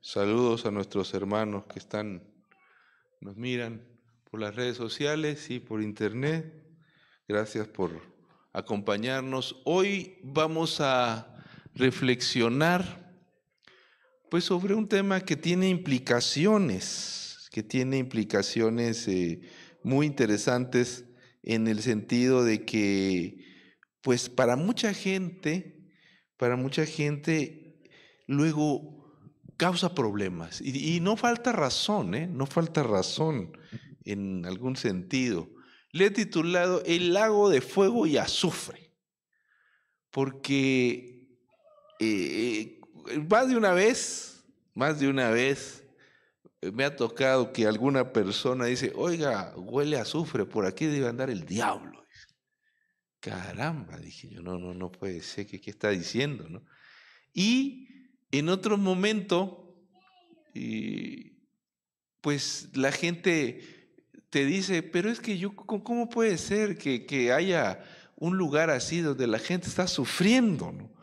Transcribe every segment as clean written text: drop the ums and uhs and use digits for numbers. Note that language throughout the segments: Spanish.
Saludos a nuestros hermanos que nos miran por las redes sociales y por internet. Gracias por acompañarnos. Hoy vamos a reflexionar pues sobre un tema que tiene implicaciones, muy interesantes en el sentido de que pues para mucha gente luego causa problemas. Y no falta razón, no falta razón en algún sentido. Le he titulado El lago de fuego y azufre, porque más de una vez, me ha tocado que alguna persona dice, oiga, huele a azufre, por aquí debe andar el diablo. Caramba, dije yo, no puede ser, ¿qué está diciendo, no? Y en otro momento, pues la gente te dice, pero es que ¿cómo puede ser que haya un lugar así donde la gente está sufriendo, ¿no?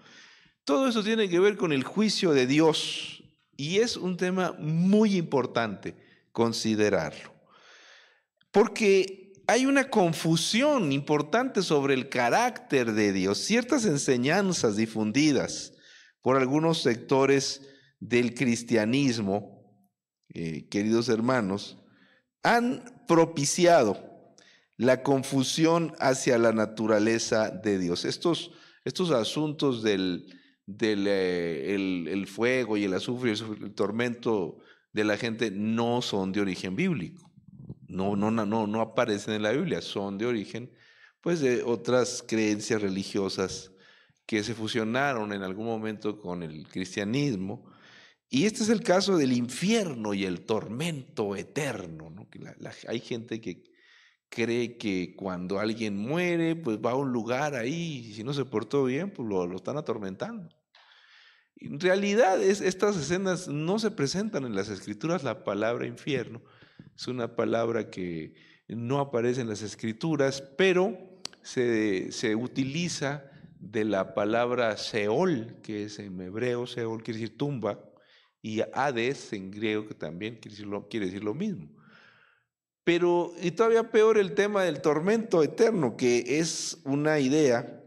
Todo eso tiene que ver con el juicio de Dios y es un tema muy importante considerarlo. Porque hay una confusión importante sobre el carácter de Dios. Ciertas enseñanzas difundidas por algunos sectores del cristianismo, queridos hermanos, han propiciado la confusión hacia la naturaleza de Dios. Estos asuntos del fuego y el azufre, el tormento de la gente no son de origen bíblico. No aparecen en la Biblia, son de origen pues de otras creencias religiosas que se fusionaron en algún momento con el cristianismo. Y este es el caso del infierno y el tormento eterno, ¿no? Que hay gente que cree que cuando alguien muere, pues va a un lugar ahí, y si no se portó bien, pues lo están atormentando. En realidad, estas escenas no se presentan en las Escrituras. La palabra infierno es una palabra que no aparece en las Escrituras, pero se utiliza de la palabra Seol, que es en hebreo, Seol quiere decir tumba, y Hades en griego, que también quiere decir lo mismo. Pero, y todavía peor, el tema del tormento eterno, que es una idea,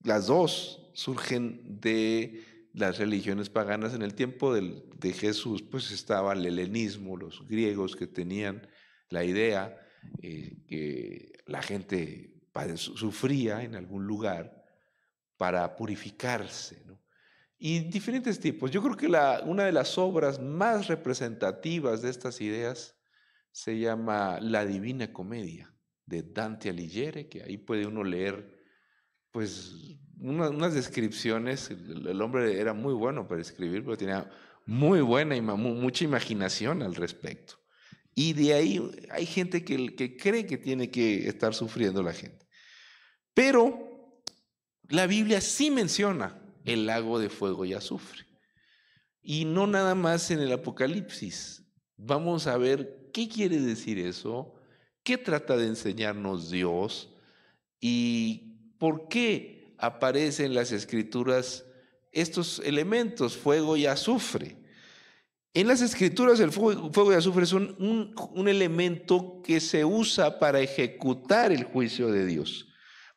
las dos surgen de las religiones paganas. En el tiempo de Jesús, pues estaba el helenismo, los griegos que tenían la idea que la gente sufría en algún lugar para purificarse, ¿no? Y diferentes tipos. Yo creo que una de las obras más representativas de estas ideas se llama La Divina Comedia, de Dante Alighieri, que ahí puede uno leer pues unas descripciones. El hombre era muy bueno para escribir, pero tenía muy buena y mucha imaginación al respecto. Y de ahí hay gente que cree que tiene que estar sufriendo la gente. Pero la Biblia sí menciona el lago de fuego y azufre. Y no nada más en el Apocalipsis. Vamos a ver qué quiere decir eso, qué trata de enseñarnos Dios y por qué aparecen en las Escrituras estos elementos, fuego y azufre. En las Escrituras el fuego y azufre son un elemento que se usa para ejecutar el juicio de Dios.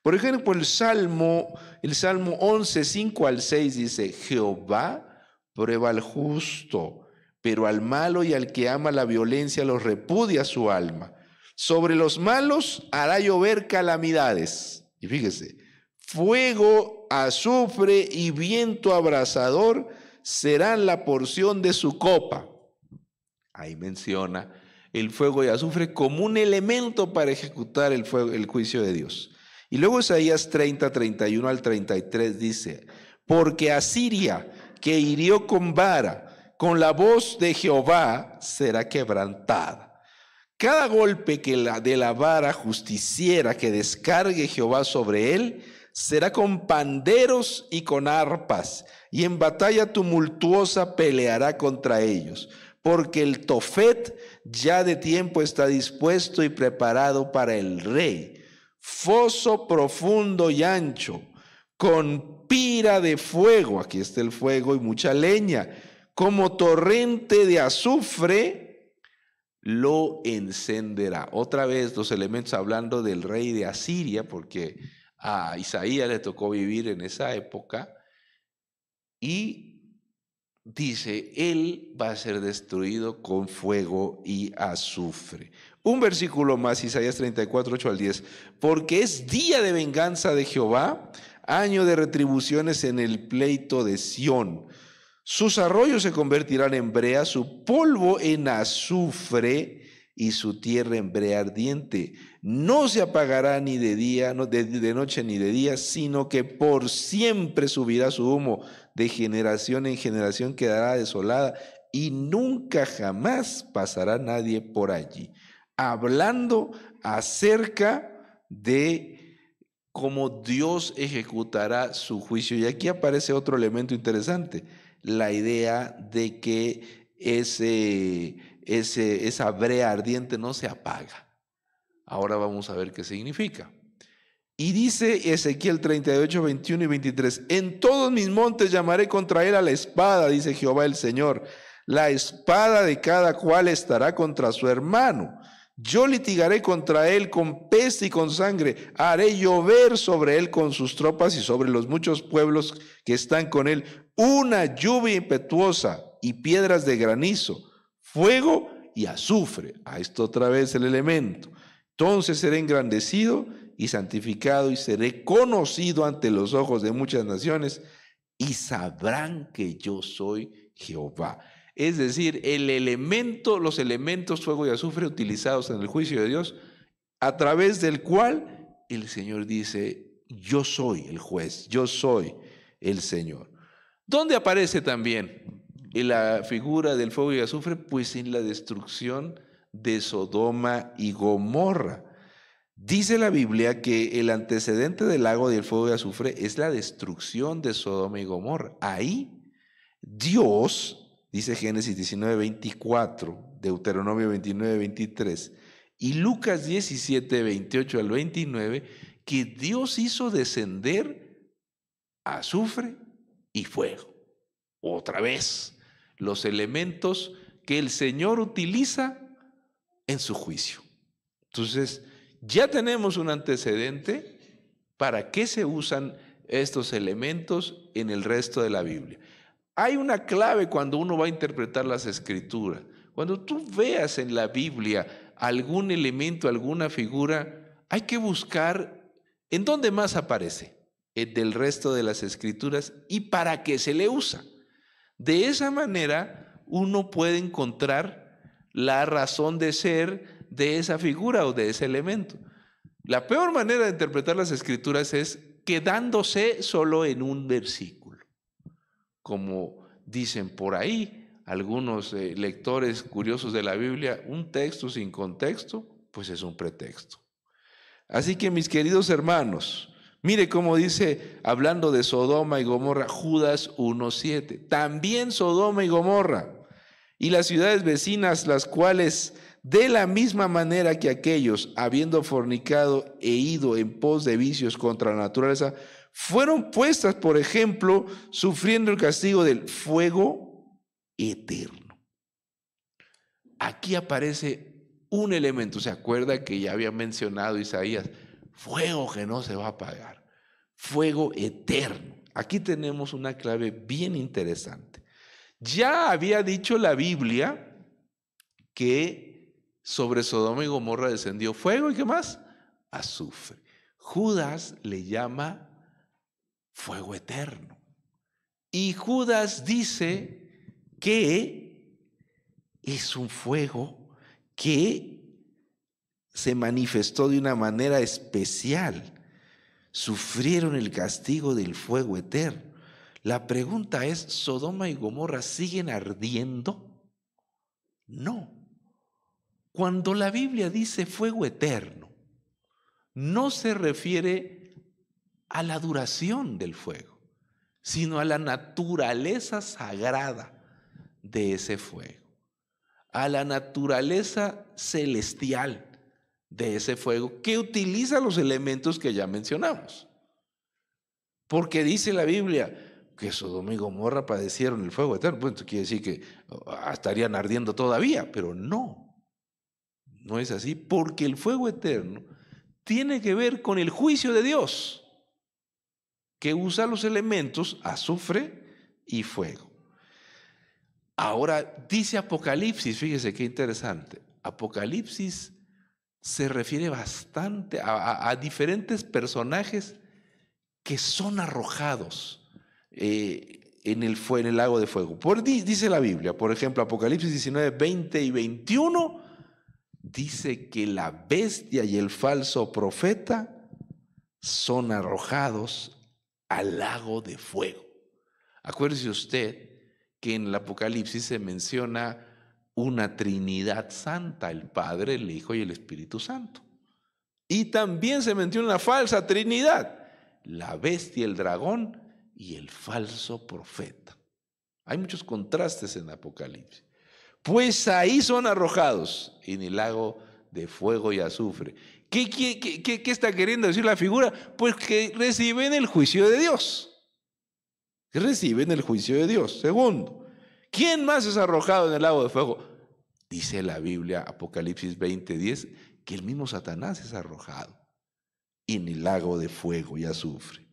Por ejemplo, el Salmo 11, 5 al 6 dice, Jehová prueba al justo, pero al malo y al que ama la violencia los repudia su alma. Sobre los malos hará llover calamidades. Y fíjese, fuego, azufre y viento abrasador serán la porción de su copa. Ahí menciona el fuego y azufre como un elemento para ejecutar el juicio de Dios. Y luego Isaías 30, 31 al 33 dice, porque Asiria, que hirió con vara, con la voz de Jehová será quebrantada. Cada golpe de la vara justiciera que descargue Jehová sobre él, será con panderos y con arpas, y en batalla tumultuosa peleará contra ellos. Porque el Tofet ya de tiempo está dispuesto y preparado para el rey. Foso profundo y ancho, con pira de fuego, aquí está el fuego y mucha leña, como torrente de azufre, lo encenderá. Otra vez los elementos hablando del rey de Asiria, porque a Isaías le tocó vivir en esa época, y dice, él va a ser destruido con fuego y azufre. Un versículo más, Isaías 34, 8 al 10. Porque es día de venganza de Jehová, año de retribuciones en el pleito de Sión. Sus arroyos se convertirán en brea, su polvo en azufre y su tierra en brea ardiente. No se apagará ni de día, de noche ni de día, sino que por siempre subirá su humo. De generación en generación quedará desolada y nunca jamás pasará nadie por allí. Hablando acerca de cómo Dios ejecutará su juicio. Y aquí aparece otro elemento interesante, la idea de que esa brea ardiente no se apaga. Ahora vamos a ver qué significa. Y dice Ezequiel 38, 21 y 23, en todos mis montes llamaré contra él a la espada, dice Jehová el Señor. La espada de cada cual estará contra su hermano. Yo litigaré contra él con peste y con sangre. Haré llover sobre él con sus tropas y sobre los muchos pueblos que están con él una lluvia impetuosa y piedras de granizo, fuego y azufre. A esto otra vez el elemento. Entonces seré engrandecido y santificado y seré conocido ante los ojos de muchas naciones y sabrán que yo soy Jehová. Es decir, los elementos fuego y azufre utilizados en el juicio de Dios, a través del cual el Señor dice, yo soy el juez, yo soy el Señor. ¿Dónde aparece también en la figura del fuego y azufre? Pues en la destrucción de Sodoma y Gomorra. Dice la Biblia que el antecedente del lago del fuego y azufre es la destrucción de Sodoma y Gomorra. Ahí Dios, dice Génesis 19, 24, Deuteronomio 29, 23 y Lucas 17, 28 al 29, que Dios hizo descender azufre y fuego. Otra vez, los elementos que el Señor utiliza en su juicio. Entonces, ya tenemos un antecedente para qué se usan estos elementos en el resto de la Biblia. Hay una clave cuando uno va a interpretar las Escrituras. Cuando tú veas en la Biblia algún elemento, alguna figura, hay que buscar en dónde más aparece del resto de las Escrituras y para qué se le usa. De esa manera uno puede encontrar la razón de ser de esa figura o de ese elemento. La peor manera de interpretar las Escrituras es quedándose solo en un versículo. Como dicen por ahí algunos lectores curiosos de la Biblia, un texto sin contexto, pues es un pretexto. Así que mis queridos hermanos, mire cómo dice, hablando de Sodoma y Gomorra, Judas 1:7. También Sodoma y Gomorra y las ciudades vecinas, las cuales de la misma manera que aquellos, habiendo fornicado e ido en pos de vicios contra la naturaleza, fueron puestas, por ejemplo, sufriendo el castigo del fuego eterno. Aquí aparece un elemento, ¿se acuerda que ya había mencionado Isaías? Fuego que no se va a apagar, fuego eterno. Aquí tenemos una clave bien interesante. Ya había dicho la Biblia que sobre Sodoma y Gomorra descendió fuego y ¿qué más? Azufre. Judas le llama fuego eterno. Y Judas dice que es un fuego que se manifestó de una manera especial. Sufrieron el castigo del fuego eterno. La pregunta es, ¿Sodoma y Gomorra siguen ardiendo? No. Cuando la Biblia dice fuego eterno, no se refiere a la duración del fuego, sino a la naturaleza sagrada de ese fuego, a la naturaleza celestial de ese fuego que utiliza los elementos que ya mencionamos. Porque dice la Biblia, que Sodoma y Gomorra padecieron el fuego eterno. Pues esto quiere decir que estarían ardiendo todavía, pero no es así, porque el fuego eterno tiene que ver con el juicio de Dios, que usa los elementos azufre y fuego. Ahora dice Apocalipsis, fíjese qué interesante, Apocalipsis se refiere bastante a diferentes personajes que son arrojados en el lago de fuego. Dice la Biblia, por ejemplo, Apocalipsis 19, 20 y 21, dice que la bestia y el falso profeta son arrojados al lago de fuego. Acuérdese usted que en el Apocalipsis se menciona una Trinidad Santa, el Padre, el Hijo y el Espíritu Santo. Y también se menciona una falsa Trinidad, la bestia, el dragón y el falso profeta. Hay muchos contrastes en Apocalipsis. Pues ahí son arrojados en el lago de fuego y azufre. ¿Qué está queriendo decir la figura? Pues que reciben el juicio de Dios. Reciben el juicio de Dios. Segundo, ¿quién más es arrojado en el lago de fuego? Dice la Biblia, Apocalipsis 20:10, que el mismo Satanás es arrojado en el lago de fuego y azufre.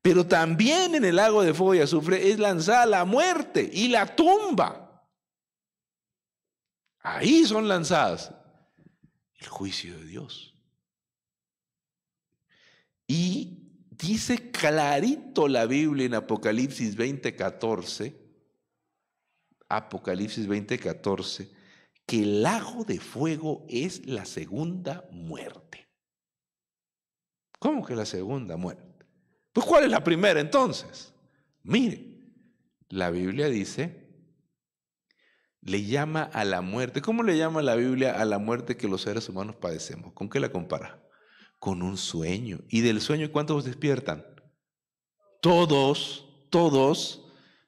Pero también en el lago de fuego y azufre es lanzada la muerte y la tumba. Ahí son lanzadas el juicio de Dios. Y dice clarito la Biblia en Apocalipsis 20:14, Apocalipsis 20:14, que el lago de fuego es la segunda muerte. ¿Cómo que la segunda muerte? Pues ¿cuál es la primera entonces? Mire, la Biblia dice, le llama a la muerte. ¿Cómo le llama la Biblia a la muerte que los seres humanos padecemos? ¿Con qué la compara? Con un sueño. ¿Y del sueño cuántos despiertan? Todos,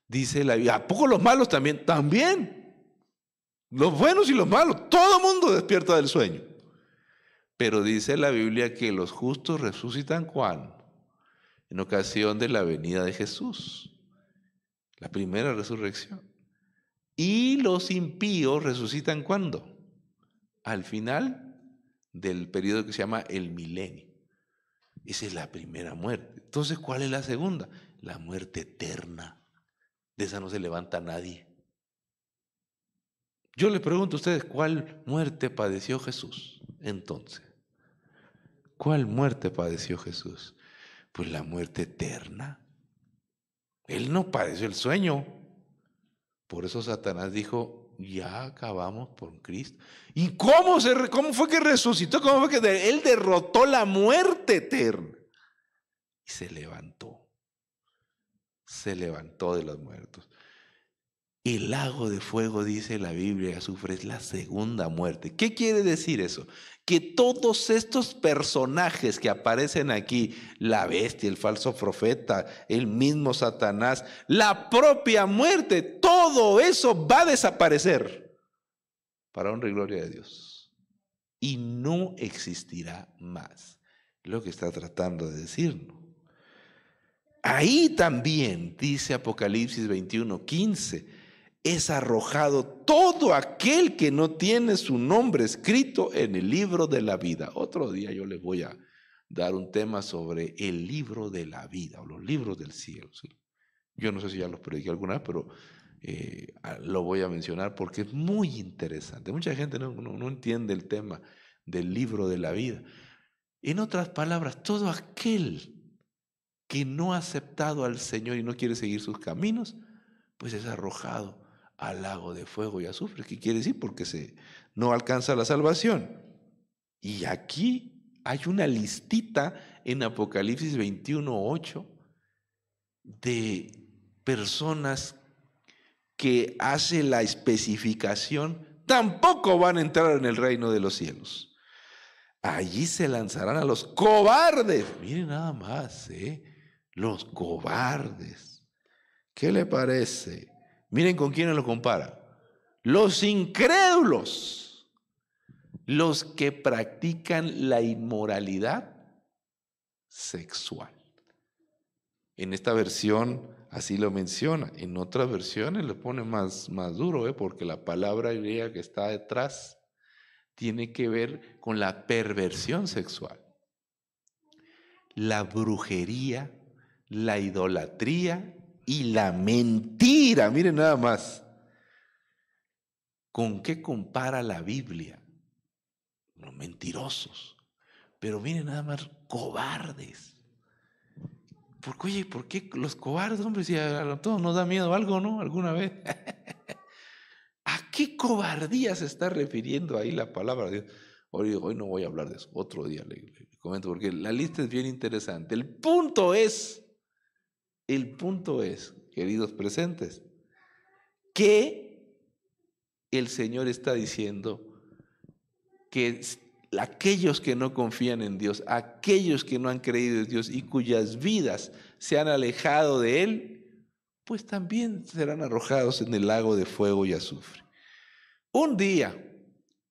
dice la Biblia. ¿A poco los malos también? También. Los buenos y los malos. Todo el mundo despierta del sueño. Pero dice la Biblia que los justos resucitan ¿cuándo? En ocasión de la venida de Jesús. La primera resurrección. Y los impíos resucitan ¿cuándo? Al final del periodo que se llama el milenio. Esa es la primera muerte. Entonces, ¿cuál es la segunda? La muerte eterna. De esa no se levanta nadie. Yo les pregunto a ustedes, ¿cuál muerte padeció Jesús? Entonces, ¿cuál muerte padeció Jesús? Pues la muerte eterna. Él no padeció el sueño. Por eso Satanás dijo, ya acabamos por Cristo. ¿Y cómo fue que resucitó? ¿Cómo fue que él derrotó la muerte eterna? Y se levantó. Se levantó de los muertos. El lago de fuego, dice la Biblia, y azufre es la segunda muerte. ¿Qué quiere decir eso? Que todos estos personajes que aparecen aquí, la bestia, el falso profeta, el mismo Satanás, la propia muerte, todo eso va a desaparecer para honra y gloria de Dios. Y no existirá más. Lo que está tratando de decirnos. Ahí también, dice Apocalipsis 21:15, es arrojado todo aquel que no tiene su nombre escrito en el libro de la vida. Otro día yo les voy a dar un tema sobre el libro de la vida o los libros del cielo. ¿Sí? Yo no sé si ya los prediqué alguna vez, pero lo voy a mencionar porque es muy interesante. Mucha gente no entiende el tema del libro de la vida. En otras palabras, todo aquel que no ha aceptado al Señor y no quiere seguir sus caminos, pues es arrojado al lago de fuego y azufre. ¿Qué quiere decir? Porque no alcanza la salvación. Y aquí hay una listita en Apocalipsis 21:8 de personas que hace la especificación, tampoco van a entrar en el reino de los cielos. Allí se lanzarán a los cobardes. Miren nada más, los cobardes. ¿Qué le parece? Miren con quién lo compara. Los incrédulos, los que practican la inmoralidad sexual. En esta versión así lo menciona. En otras versiones le pone más duro, porque la palabra griega que está detrás tiene que ver con la perversión sexual, la brujería, la idolatría y la mentira. Miren nada más. ¿Con qué compara la Biblia? Los mentirosos. Pero miren nada más, cobardes. Porque, oye, ¿por qué los cobardes, hombre? Si a todos nos da miedo algo, ¿no? ¿Alguna vez? ¿A qué cobardía se está refiriendo ahí la palabra de Dios? Hoy no voy a hablar de eso, otro día le comento, porque la lista es bien interesante. El punto es, queridos presentes, que el Señor está diciendo que aquellos que no confían en Dios, aquellos que no han creído en Dios y cuyas vidas se han alejado de Él, pues también serán arrojados en el lago de fuego y azufre. Un día,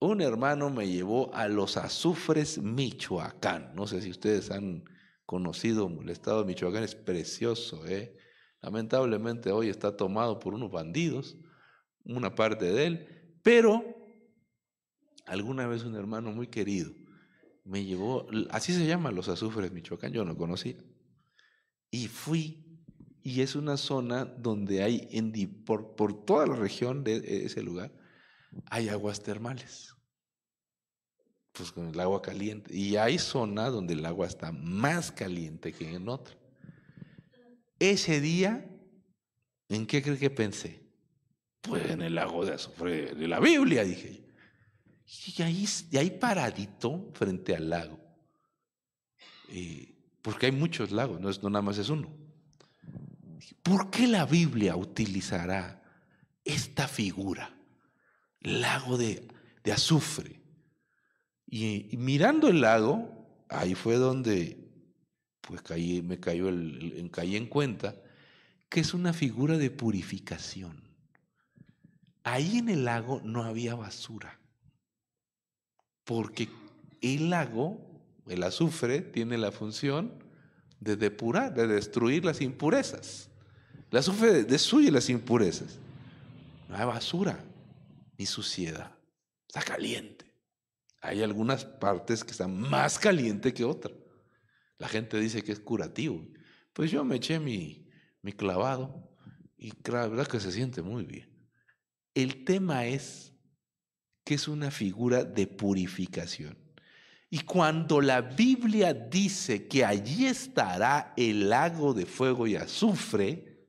un hermano me llevó a Los Azufres, Michoacán. No sé si ustedes han conocido el estado de Michoacán, es precioso, ¿eh? Lamentablemente hoy está tomado por unos bandidos, una parte de él, pero alguna vez un hermano muy querido me llevó, así se llama Los Azufres, Michoacán, yo no conocía, y fui, y es una zona donde hay, por toda la región de ese lugar, hay aguas termales, pues con el agua caliente, y hay zonas donde el agua está más caliente que en otra. Ese día, ¿en qué cree que pensé? Pues en el lago de azufre de la Biblia, dije yo. Y ahí paradito frente al lago, porque hay muchos lagos, no nada más es uno. ¿Por qué la Biblia utilizará esta figura, lago de azufre? Y mirando el lago, ahí fue donde pues caí en cuenta que es una figura de purificación. Ahí en el lago no había basura, porque el lago, el azufre, tiene la función de depurar, de destruir las impurezas. El azufre destruye las impurezas. No hay basura ni suciedad. Está caliente. Hay algunas partes que están más calientes que otras. La gente dice que es curativo. Pues yo me eché mi clavado y la verdad que se siente muy bien. El tema es que es una figura de purificación. Y cuando la Biblia dice que allí estará el lago de fuego y azufre,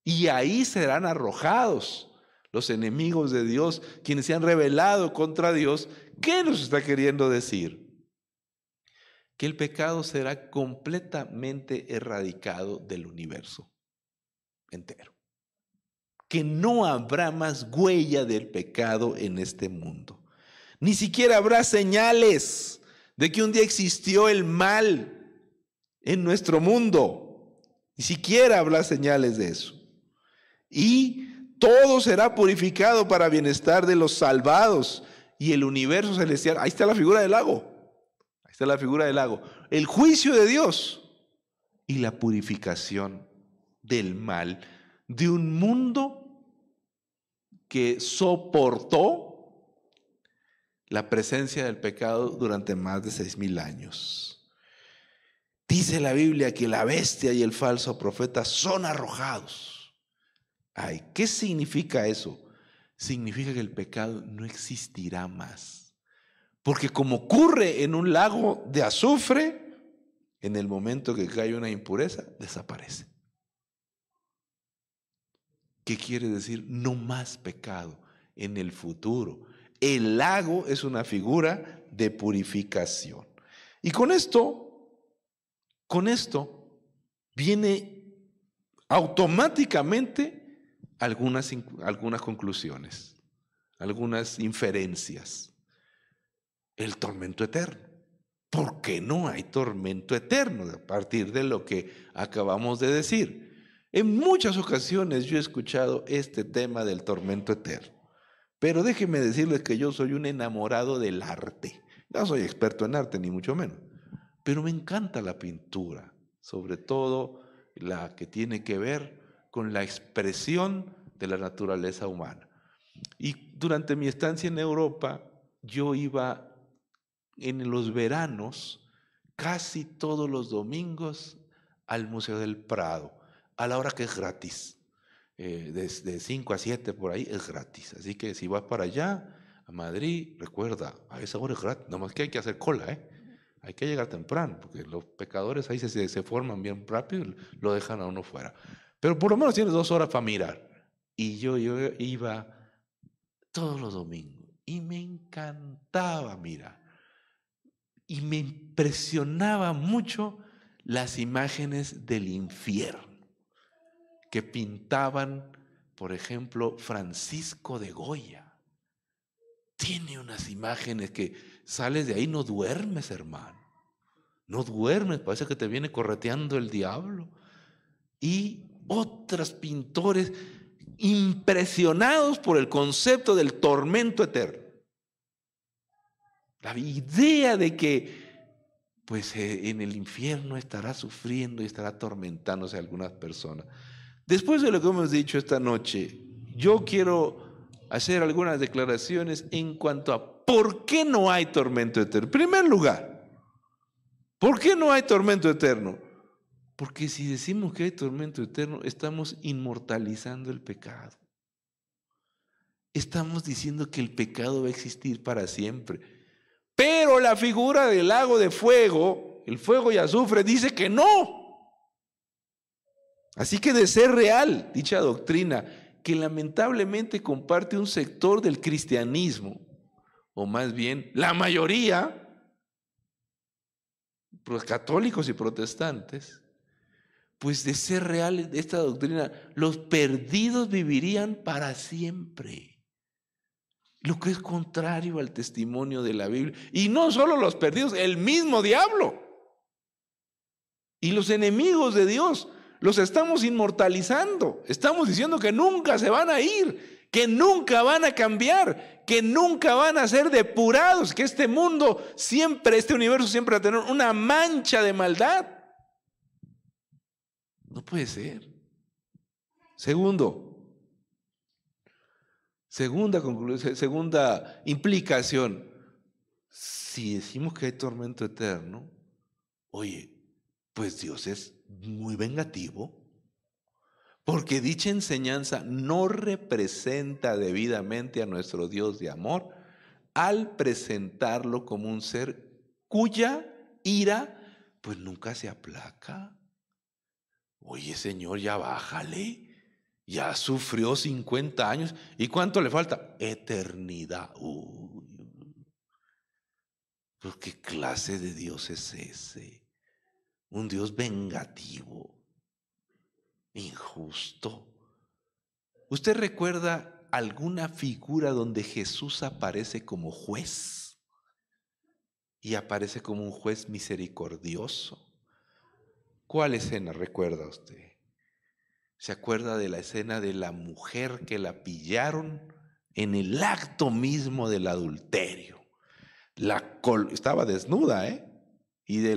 y ahí serán arrojados los enemigos de Dios, quienes se han rebelado contra Dios, ¿qué nos está queriendo decir? Que el pecado será completamente erradicado del universo entero. Que no habrá más huella del pecado en este mundo. Ni siquiera habrá señales de que un día existió el mal en nuestro mundo. Ni siquiera habrá señales de eso. Y todo será purificado para bienestar de los salvados y el universo celestial. Ahí está la figura del lago. Ahí está la figura del lago. El juicio de Dios y la purificación del mal de un mundo que soportó la presencia del pecado durante más de 6,000 años. Dice la Biblia que la bestia y el falso profeta son arrojados. Ay, ¿qué significa eso? Significa que el pecado no existirá más. Porque como ocurre en un lago de azufre, en el momento que cae una impureza, desaparece. ¿Qué quiere decir? No más pecado en el futuro. El lago es una figura de purificación. Y con esto viene automáticamente algunas conclusiones, algunas inferencias. El tormento eterno. ¿Por qué no hay tormento eterno? A partir de lo que acabamos de decir. En muchas ocasiones yo he escuchado este tema del tormento eterno. Pero déjenme decirles que yo soy un enamorado del arte. No soy experto en arte, ni mucho menos. Pero me encanta la pintura, sobre todo la que tiene que ver con la expresión de la naturaleza humana. Y durante mi estancia en Europa, yo iba en los veranos, casi todos los domingos, al Museo del Prado, a la hora que es gratis. De 5 a 7 por ahí es gratis. Así que si vas para allá, a Madrid, recuerda, a esa hora es gratis. Nada más que hay que hacer cola, ¿eh? Hay que llegar temprano, porque los pecadores ahí se forman bien rápido y lo dejan a uno fuera. Pero por lo menos tienes 2 horas para mirar. Y yo iba todos los domingos y me encantaba mirar. Y me impresionaba mucho las imágenes del infierno que pintaban, por ejemplo, Francisco de Goya. Tiene unas imágenes que sales de ahí, no duermes, hermano. No duermes, parece que te viene correteando el diablo. Y otros pintores impresionados por el concepto del tormento eterno. La idea de que pues en el infierno estará sufriendo y estará atormentándose a algunas personas. Después de lo que hemos dicho esta noche, yo quiero hacer algunas declaraciones en cuanto a por qué no hay tormento eterno. En primer lugar, ¿por qué no hay tormento eterno? Porque si decimos que hay tormento eterno, estamos inmortalizando el pecado. Estamos diciendo que el pecado va a existir para siempre. Pero la figura del lago de fuego, el fuego y azufre, dice que no. Así que de ser real dicha doctrina, que lamentablemente comparte un sector del cristianismo, o más bien la mayoría, los católicos y protestantes, pues de ser real esta doctrina, los perdidos vivirían para siempre. Lo que es contrario al testimonio de la Biblia. Y no solo los perdidos, el mismo diablo. Y los enemigos de Dios los estamos inmortalizando. Estamos diciendo que nunca se van a ir, que nunca van a cambiar, que nunca van a ser depurados, que este mundo siempre, este universo siempre va a tener una mancha de maldad. No puede ser. Segunda conclusión, segunda implicación. Si decimos que hay tormento eterno, oye, pues Dios es muy vengativo, porque dicha enseñanza no representa debidamente a nuestro Dios de amor al presentarlo como un ser cuya ira pues nunca se aplaca. Oye, Señor, ya bájale. Ya sufrió 50 años. ¿Y cuánto le falta? Eternidad. Pues ¿qué clase de Dios es ese? Un Dios vengativo, injusto. ¿Usted recuerda alguna figura donde Jesús aparece como juez? Y aparece como un juez misericordioso. ¿Cuál escena recuerda usted? ¿Se acuerda de la escena de la mujer que la pillaron en el acto mismo del adulterio? Estaba desnuda, y de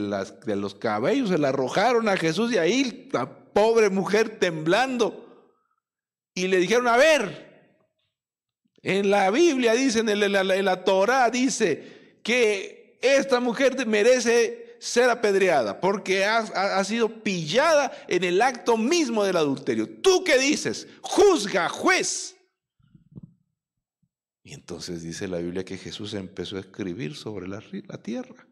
los cabellos se la arrojaron a Jesús y ahí la pobre mujer temblando. Y le dijeron, a ver, en la Biblia dice, en la Torá dice que esta mujer merece ser apedreada porque ha sido pillada en el acto mismo del adulterio. ¿Tú qué dices? Juzga, juez. Y entonces dice la Biblia que Jesús empezó a escribir sobre la tierra.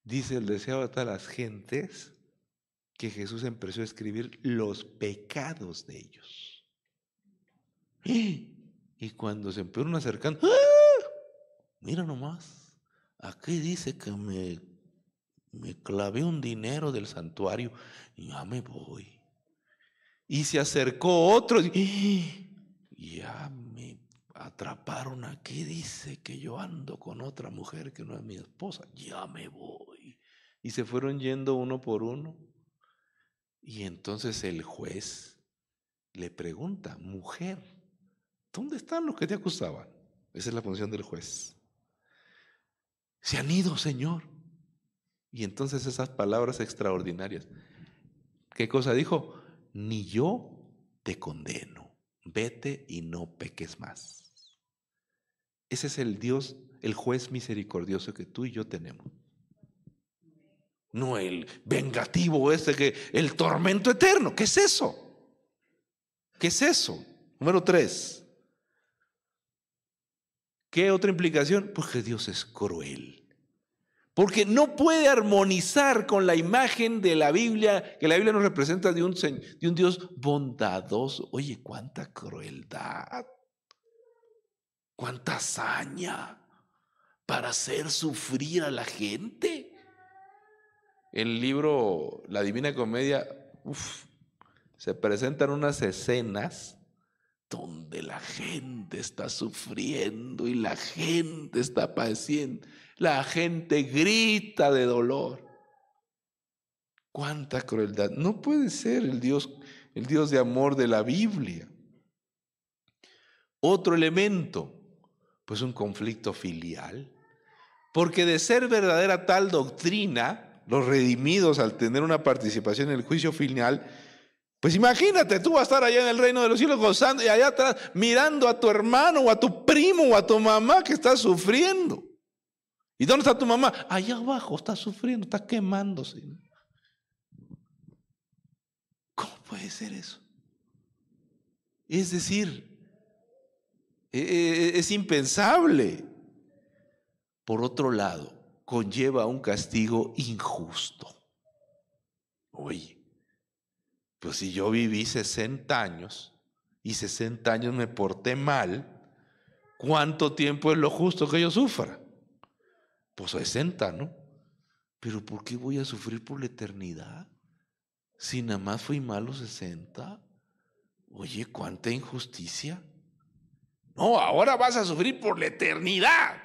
Dice el deseado de todas las gentes que Jesús empezó a escribir los pecados de ellos. Y cuando se empezaron acercando, ¡ah! Mira nomás, aquí dice que me clavé un dinero del santuario y ya me voy. Y se acercó otro y ya me atraparon aquí, dice que yo ando con otra mujer que no es mi esposa, ya me voy. Y se fueron yendo uno por uno. Y entonces el juez le pregunta, mujer, ¿dónde están los que te acusaban? Esa es la función del juez. Se han ido, Señor. Y entonces esas palabras extraordinarias. ¿Qué cosa dijo? Ni yo te condeno. Vete y no peques más. Ese es el Dios, el juez misericordioso que tú y yo tenemos. No el vengativo el tormento eterno. ¿Qué es eso? ¿Qué es eso? Número 3. ¿Qué otra implicación? Pues que Dios es cruel. Porque no puede armonizar con la imagen de la Biblia, que la Biblia nos representa de un Dios bondadoso. Oye, cuánta crueldad, cuánta hazaña para hacer sufrir a la gente. El libro La Divina Comedia, se presentan unas escenas donde la gente está sufriendo y la gente está padeciendo. La gente grita de dolor. ¡Cuánta crueldad! No puede ser el Dios de amor de la Biblia. Otro elemento, pues un conflicto filial. Porque de ser verdadera tal doctrina, los redimidos al tener una participación en el juicio final, pues imagínate, tú vas a estar allá en el reino de los cielos gozando y allá atrás mirando a tu hermano o a tu primo o a tu mamá que está sufriendo. ¿Y dónde está tu mamá? Allá abajo está sufriendo, está quemándose. ¿Cómo puede ser eso? Es decir, es impensable. Por otro lado, conlleva un castigo injusto. Oye, pues si yo viví 60 años y 60 años me porté mal, ¿cuánto tiempo es lo justo que yo sufra? Pues 60, ¿no? Pero ¿por qué voy a sufrir por la eternidad? Si nada más fui malo 60. Oye, cuánta injusticia. No, ahora vas a sufrir por la eternidad.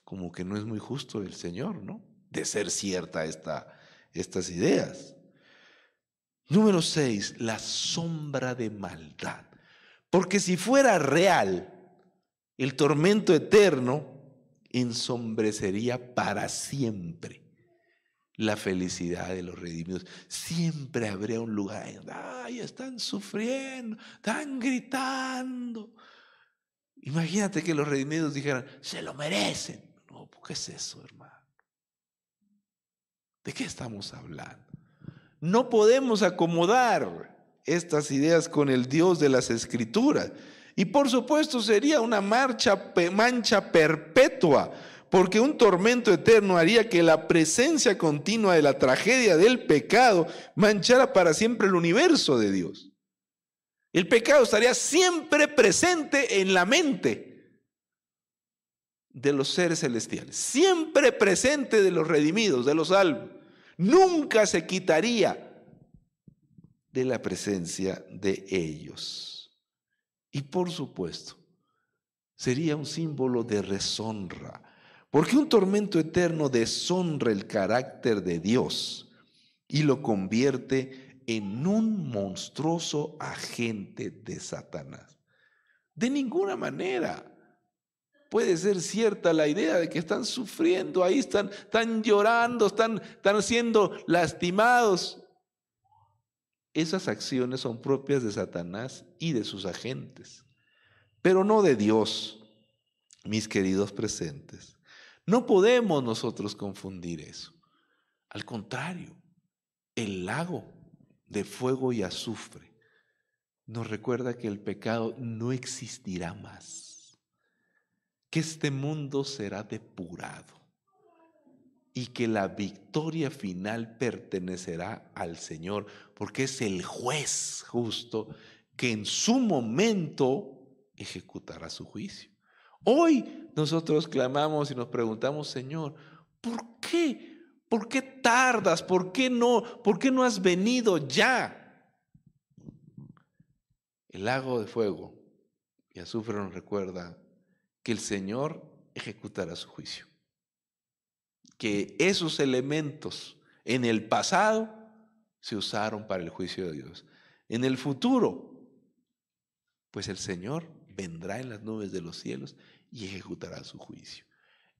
Como que no es muy justo el Señor, ¿no? De ser cierta estas ideas. Número 6, la sombra de maldad. Porque si fuera real, el tormento eterno ensombrecería para siempre la felicidad de los redimidos. Siempre habría un lugar, ay, están sufriendo, están gritando. Imagínate que los redimidos dijeran, se lo merecen. No, ¿qué es eso, hermano? ¿De qué estamos hablando? No podemos acomodar estas ideas con el Dios de las Escrituras. Y por supuesto sería una mancha perpetua, porque un tormento eterno haría que la presencia continua de la tragedia del pecado manchara para siempre el universo de Dios. El pecado estaría siempre presente en la mente de los seres celestiales, siempre presente de los redimidos, de los salvos. Nunca se quitaría de la presencia de ellos. Y por supuesto, sería un símbolo de deshonra, porque un tormento eterno deshonra el carácter de Dios y lo convierte en un monstruoso agente de Satanás. De ninguna manera puede ser cierta la idea de que están sufriendo, ahí están llorando, están siendo lastimados. Esas acciones son propias de Satanás y de sus agentes, pero no de Dios, mis queridos presentes. No podemos nosotros confundir eso. Al contrario, el lago de fuego y azufre nos recuerda que el pecado no existirá más, que este mundo será depurado y que la victoria final pertenecerá al Señor, porque es el juez justo que en su momento ejecutará su juicio. Hoy nosotros clamamos y nos preguntamos, Señor, ¿por qué? ¿Por qué tardas? ¿Por qué no has venido ya? El lago de fuego y azufre nos recuerda que el Señor ejecutará su juicio. Que esos elementos en el pasado se usaron para el juicio de Dios. En el futuro, pues el Señor vendrá en las nubes de los cielos y ejecutará su juicio.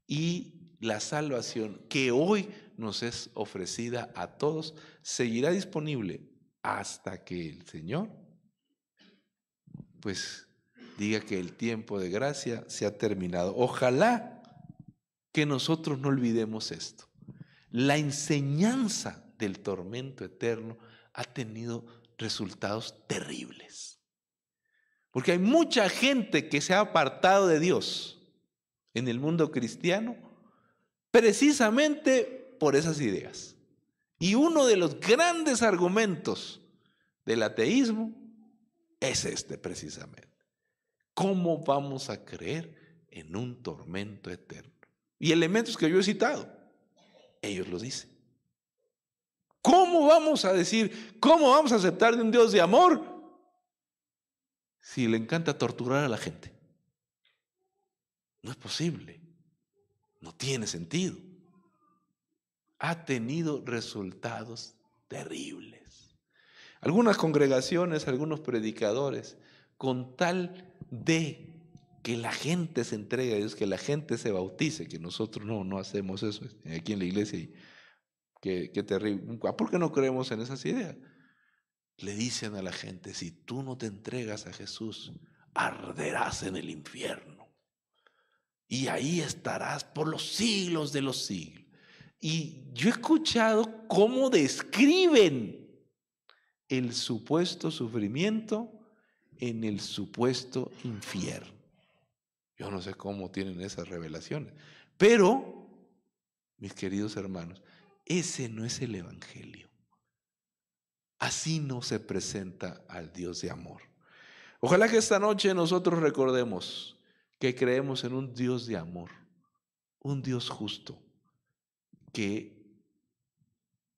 Y la salvación que hoy nos es ofrecida a todos seguirá disponible hasta que el Señor pues diga que el tiempo de gracia se ha terminado. Ojalá que nosotros no olvidemos esto. La enseñanza del tormento eterno ha tenido resultados terribles. Porque hay mucha gente que se ha apartado de Dios en el mundo cristiano precisamente por esas ideas. Y uno de los grandes argumentos del ateísmo es este precisamente. ¿Cómo vamos a creer en un tormento eterno? Y elementos que yo he citado, ellos lo dicen. ¿Cómo vamos a decir, cómo vamos a aceptar de un Dios de amor si le encanta torturar a la gente? No es posible. No tiene sentido. Ha tenido resultados terribles. Algunas congregaciones, algunos predicadores, con tal de que la gente se entregue a Dios, que la gente se bautice, que nosotros no hacemos eso aquí en la iglesia, y qué terrible. ¿Por qué no creemos en esas ideas? Le dicen a la gente, si tú no te entregas a Jesús, arderás en el infierno. Y ahí estarás por los siglos de los siglos. Y yo he escuchado cómo describen el supuesto sufrimiento en el supuesto infierno. Yo no sé cómo tienen esas revelaciones. Pero, mis queridos hermanos, ese no es el Evangelio. Así no se presenta al Dios de amor. Ojalá que esta noche nosotros recordemos que creemos en un Dios de amor, un Dios justo, que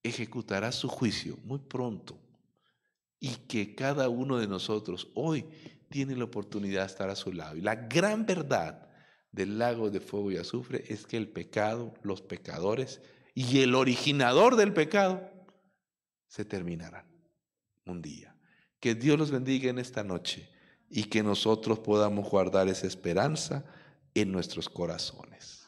ejecutará su juicio muy pronto y que cada uno de nosotros hoy tiene la oportunidad de estar a su lado. Y la gran verdad del lago de fuego y azufre es que el pecado, los pecadores y el originador del pecado se terminarán un día. Que Dios los bendiga en esta noche y que nosotros podamos guardar esa esperanza en nuestros corazones.